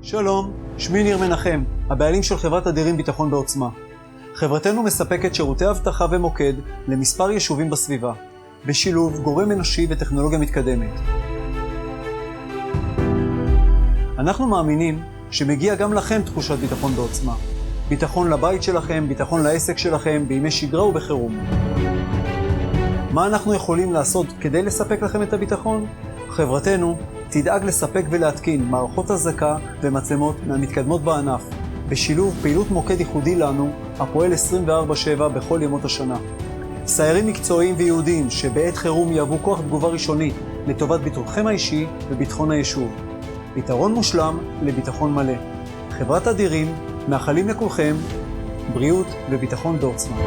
שלום, שמי ניר מנחם, הבעלים של חברת אדירים ביטחון בעוצמה. חברתנו מספקת שירותי אבטחה ומוקד למספר יישובים בסביבה, בשילוב גורם אנושי וטכנולוגיה מתקדמת. אנחנו מאמינים שמגיע גם לכם תחושת ביטחון בעוצמה. ביטחון לבית שלכם, ביטחון לעסק שלכם, בימי שגרה ובחירום. מה אנחנו יכולים לעשות כדי לספק לכם את הביטחון? חברתנו תדאג לספק ולהתקין מערכות הזקה ומצלמות מהמתקדמות בענף, בשילוב פעילות מוקד ייחודי לנו, הפועל 24/7 בכל ימות השנה. סיירים מקצועיים ויהודיים שבעת חירום יהוו כוח תגובה ראשוני לטובת ביטחונכם האישי וביטחון היישוב. פתרון מושלם לביטחון מלא. חברת אדירים מאחלים לכולכם בריאות וביטחון בעוצמה.